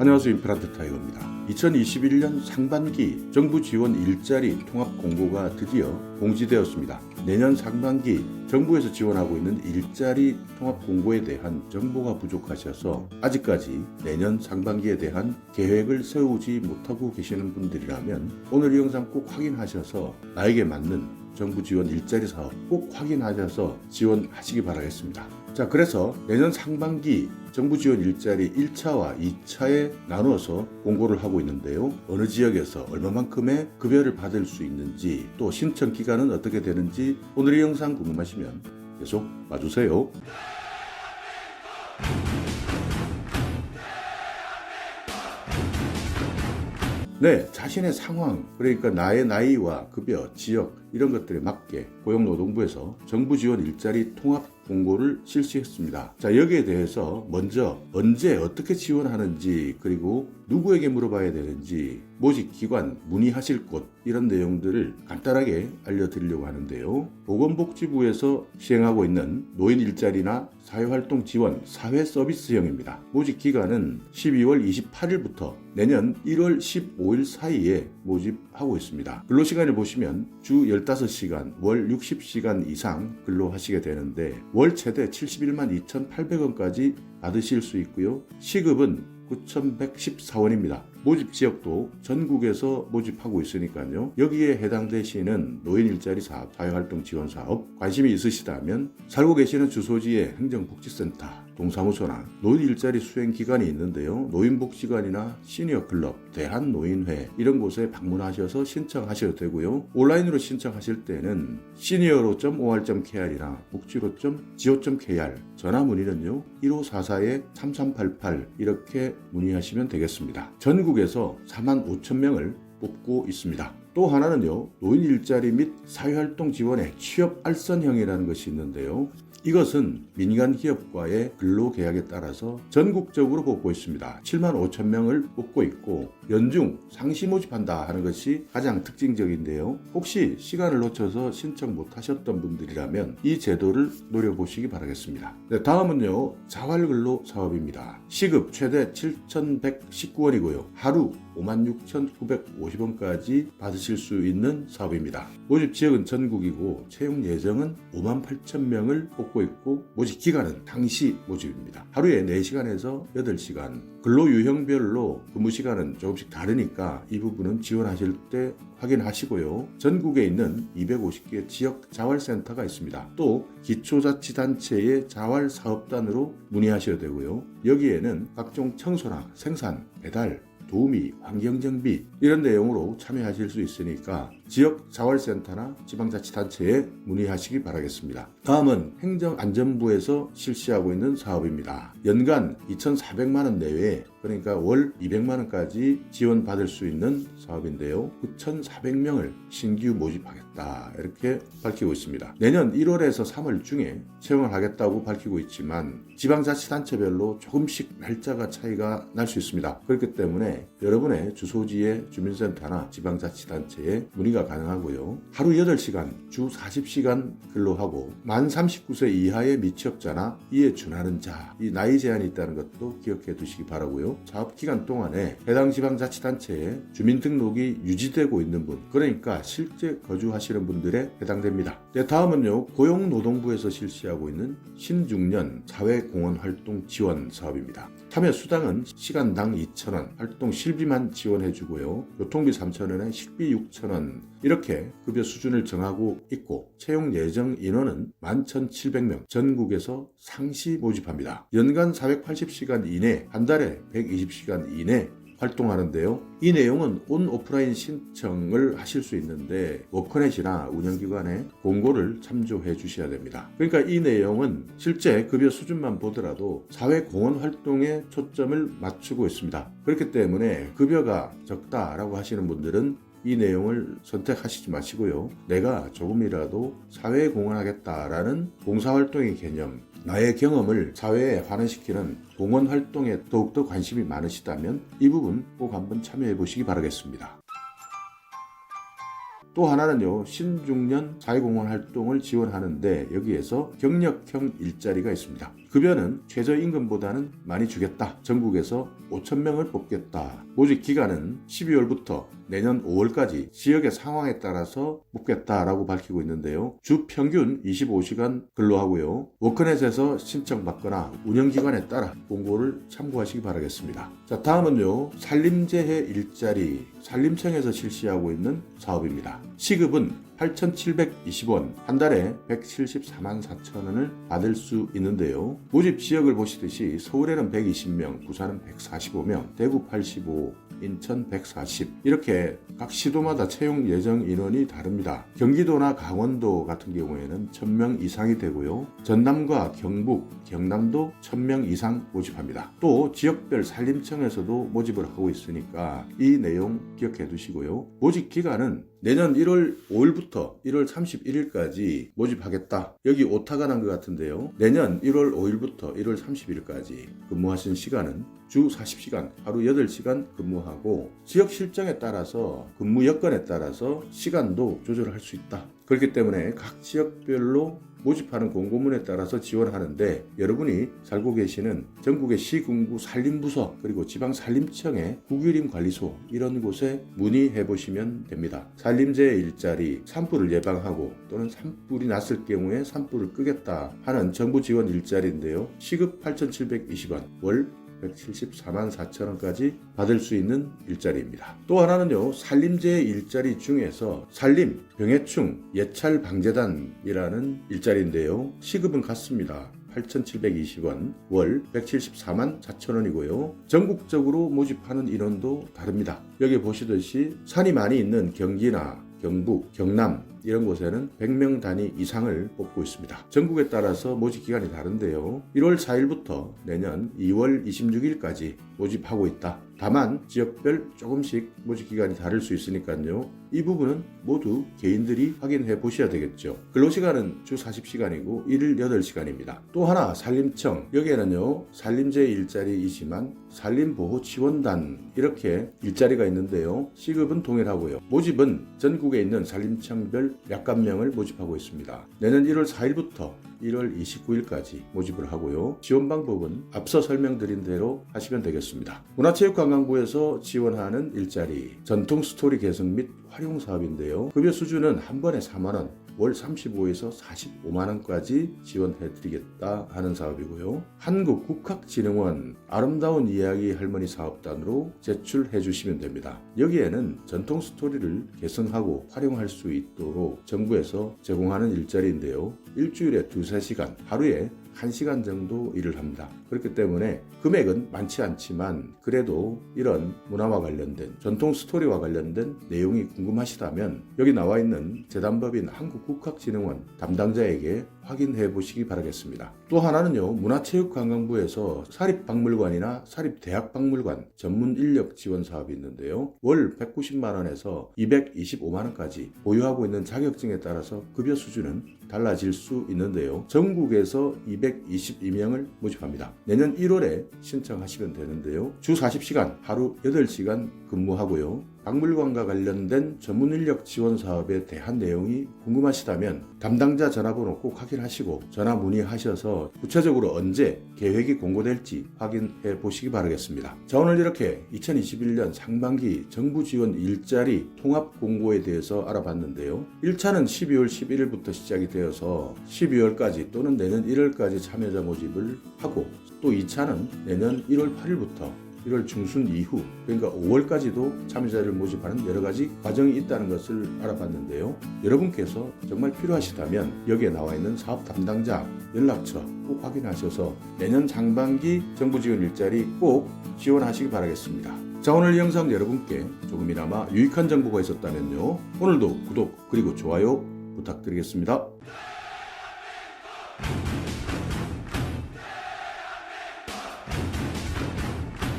안녕하세요. 임플란트 타이거입니다. 2021년 상반기 정부 지원 일자리 통합 공고가 드디어 공지되었습니다. 내년 상반기 정부에서 지원하고 있는 일자리 통합 공고에 대한 정보가 부족하셔서 아직까지 내년 상반기에 대한 계획을 세우지 못하고 계시는 분들이라면 오늘 이 영상 꼭 확인하셔서 나에게 맞는 정부 지원 일자리 사업 꼭 확인하셔서 지원하시기 바라겠습니다. 자, 그래서 내년 상반기 정부 지원 일자리 1차와 2차에 나누어서 공고를 하고 있는데요. 어느 지역에서 얼마만큼의 급여를 받을 수 있는지, 또 신청 기간은 어떻게 되는지 오늘 이 영상 궁금하시면 계속 봐주세요. 네, 자신의 상황, 그러니까 나의 나이와 급여, 지역 이런 것들에 맞게 고용노동부에서 정부 지원 일자리 통합 공고를 실시했습니다. 자, 여기에 대해서 먼저 언제 어떻게 지원하는지, 그리고 누구에게 물어봐야 되는지, 모집 기관, 문의하실 곳 이런 내용들을 간단하게 알려드리려고 하는데요. 보건복지부에서 시행하고 있는 노인 일자리나 사회활동 지원 사회 서비스형입니다. 모집 기간은 12월 28일부터 내년 1월 15일 사이에 모집하고 있습니다. 근로시간을 보시면 주 15시간, 월 60시간 이상 근로하시게 되는데 월 최대 71만 2,800원까지 받으실 수 있고요. 시급은 9,114원입니다. 모집 지역도 전국에서 모집하고 있으니까요. 여기에 해당되시는 노인 일자리 사업, 사회활동 지원 사업 관심이 있으시다면 살고 계시는 주소지의 행정복지센터, 동사무소나 노인 일자리 수행 기관이 있는데요. 노인복지관이나 시니어 클럽, 대한노인회 이런 곳에 방문하셔서 신청하셔도 되고요. 온라인으로 신청하실 때는 senior.or.kr이나 복지로.go.kr 전화 문의는요. 1544-3388 이렇게 문의하시면 되겠습니다. 전국에서 45,000명을 뽑고 있습니다. 또 하나는요. 노인 일자리 및 사회활동 지원의 취업 알선형이라는 것이 있는데요. 이것은 민간 기업과의 근로계약에 따라서 전국적으로 뽑고 있습니다. 7만 5천 명을 뽑고 있고 연중 상시 모집한다 하는 것이 가장 특징적인데요. 혹시 시간을 놓쳐서 신청 못하셨던 분들이라면 이 제도를 노려보시기 바라겠습니다. 네, 다음은요. 자활근로 사업입니다. 시급 최대 7,119원이고요. 하루 56,950원까지 받으실 수 있는 사업입니다. 모집 지역은 전국이고 채용 예정은 58,000명을 뽑고 있고 모집 기간은 당시 모집입니다. 하루에 4시간에서 8시간. 근로 유형별로 근무 시간은 조금씩 다르니까 이 부분은 지원하실 때 확인하시고요. 전국에 있는 250개 지역 자활센터가 있습니다. 또 기초자치단체의 자활사업단으로 문의하셔야 되고요. 여기에는 각종 청소나 생산, 배달, 도우미, 환경정비 이런 내용으로 참여하실 수 있으니까 지역 자활센터나 지방자치단체에 문의하시기 바라겠습니다. 다음은 행정안전부에서 실시하고 있는 사업입니다. 연간 2,400만 원 내외, 그러니까 월 200만 원까지 지원받을 수 있는 사업인데요. 9,400명을 신규 모집하겠다 이렇게 밝히고 있습니다. 내년 1월에서 3월 중에 채용을 하겠다고 밝히고 있지만 지방자치단체별로 조금씩 날짜가 차이가 날 수 있습니다. 그렇기 때문에 여러분의 주소지의 주민센터나 지방자치단체에 문의가 가능하고요. 하루 8시간, 주 40시간 근로하고 만 39세 이하의 미취업자나 이에 준하는 자, 이 나이 제한이 있다는 것도 기억해 두시기 바라고요. 사업기간 동안에 해당 지방자치단체에 주민등록이 유지되고 있는 분, 그러니까 실제 거주하시는 분들에 해당됩니다. 네, 다음은요. 고용노동부에서 실시하고 있는 신중년 사회공헌활동 지원 사업입니다. 참여 수당은 시간당 2,000원, 활동 실비만 지원해주고요. 교통비 3,000원에 식비 6,000원 이렇게 급여 수준을 정하고 있고 채용 예정 인원은 11,700명 전국에서 상시 모집합니다. 연간 480시간 이내, 한 달에 120시간 이내 활동하는데요. 이 내용은 온 오프라인 신청을 하실 수 있는데 워커넷이나 운영기관의 공고를 참조해 주셔야 됩니다. 그러니까 이 내용은 실제 급여 수준만 보더라도 사회공헌 활동에 초점을 맞추고 있습니다. 그렇기 때문에 급여가 적다라고 하시는 분들은 이 내용을 선택하시지 마시고요. 내가 조금이라도 사회에 공헌하겠다라는 봉사활동의 개념, 나의 경험을 사회에 환원시키는 공헌활동에 더욱더 관심이 많으시다면 이 부분 꼭 한번 참여해 보시기 바라겠습니다. 또 하나는요, 신중년 사회공헌 활동을 지원하는데 여기에서 경력형 일자리가 있습니다. 급여는 최저임금보다는 많이 주겠다. 전국에서 5,000명을 뽑겠다. 모집 기간은 12월부터 내년 5월까지 지역의 상황에 따라서 뽑겠다라고 밝히고 있는데요. 주 평균 25시간 근로하고요. 워크넷에서 신청받거나 운영기관에 따라 공고를 참고하시기 바라겠습니다. 자, 다음은요, 산림재해 일자리 산림청에서 실시하고 있는 사업입니다. 시급은 8,720원, 한 달에 174만 4천 원을 받을 수 있는데요. 모집 지역을 보시듯이 서울에는 120명, 부산은 145명, 대구 85, 인천 140 이렇게 각 시도마다 채용 예정 인원이 다릅니다. 경기도나 강원도 같은 경우에는 1,000명 이상이 되고요. 전남과 경북, 경남도 1,000명 이상 모집합니다. 또 지역별 산림청에서도 모집을 하고 있으니까 이 내용 기억해 두시고요. 모집 기간은 내년 1월 5일부터 1월 31일까지 모집하겠다. 여기 오타가 난 것 같은데요. 내년 1월 5일부터 1월 31일까지 근무하신 시간은 주 40시간, 하루 8시간 근무하고 지역 실정에 따라서 근무 여건에 따라서 시간도 조절할 수 있다. 그렇기 때문에 각 지역별로 모집하는 공고문에 따라서 지원하는데 여러분이 살고 계시는 전국의 시군구 산림부서 그리고 지방산림청의 국유림관리소 이런 곳에 문의해 보시면 됩니다. 산림재해 일자리, 산불을 예방하고 또는 산불이 났을 경우에 산불을 끄겠다 하는 정부 지원 일자리인데요. 시급 8,720원, 월 174만 4천 원까지 받을 수 있는 일자리입니다. 또 하나는요, 산림재해 일자리 중에서 산림, 병해충, 예찰방재단이라는 일자리인데요. 시급은 같습니다. 8,720원, 월 174만 4천 원이고요. 전국적으로 모집하는 인원도 다릅니다. 여기 보시듯이 산이 많이 있는 경기나 경북, 경남 이런 곳에는 100명 단위 이상을 뽑고 있습니다. 전국에 따라서 모집 기간이 다른데요. 1월 4일부터 내년 2월 26일까지 모집하고 있다. 다만 지역별 조금씩 모집 기간이 다를 수 있으니까요. 이 부분은 모두 개인들이 확인해 보셔야 되겠죠. 근로시간은 주 40시간이고 1일 8시간입니다. 또 하나 산림청, 여기에는요 산림재해 일자리이지만 산림보호지원단 이렇게 일자리가 있는데요. 시급은 동일하고요. 모집은 전국에 있는 산림청별 약간 명을 모집하고 있습니다. 내년 1월 4일부터 1월 29일까지 모집을 하고요. 지원 방법은 앞서 설명드린 대로 하시면 되겠습니다. 문화체육관광부에서 지원하는 일자리, 전통 스토리 개성 및 활용 사업인데요. 급여 수준은 한 번에 4만 원, 월 35에서 45만 원까지 지원해 드리겠다 하는 사업이고요. 한국국학진흥원 아름다운 이야기 할머니 사업단으로 제출해 주시면 됩니다. 여기에는 전통 스토리를 개성하고 활용할 수 있도록 정부에서 제공하는 일자리인데요. 일주일에 2-3시간, 하루에 1시간 정도 일을 합니다. 그렇기 때문에 금액은 많지 않지만 그래도 이런 문화와 관련된 전통 스토리와 관련된 내용이 궁금하시다면 여기 나와 있는 재단법인 한국국학진흥원 담당자에게 확인해 보시기 바라겠습니다. 또 하나는요, 문화체육관광부에서 사립박물관이나 사립대학박물관 전문 인력 지원 사업이 있는데요. 월 190만 원에서 225만 원까지 보유하고 있는 자격증에 따라서 급여 수준은 달라질 수 있는데요. 전국에서 222명을 모집합니다. 내년 1월에 신청하시면 되는데요. 주 40시간, 하루 8시간 근무하고요. 박물관과 관련된 전문인력 지원 사업에 대한 내용이 궁금하시다면 담당자 전화번호 꼭 확인하시고 전화 문의하셔서 구체적으로 언제 계획이 공고될지 확인해 보시기 바라겠습니다. 자, 오늘 이렇게 2021년 상반기 정부 지원 일자리 통합 공고에 대해서 알아봤는데요. 1차는 12월 11일부터 시작이 되어서 12월까지 또는 내년 1월까지 참여자 모집을 하고 또 2차는 내년 1월 8일부터 1월 중순 이후 그러니까 5월까지도 참여자를 모집하는 여러 가지 과정이 있다는 것을 알아봤는데요. 여러분께서 정말 필요하시다면 여기에 나와 있는 사업 담당자 연락처 꼭 확인하셔서 내년 상반기 정부 지원 일자리 꼭 지원하시기 바라겠습니다. 자, 오늘 이 영상 여러분께 조금이나마 유익한 정보가 있었다면요. 오늘도 구독 그리고 좋아요 부탁드리겠습니다.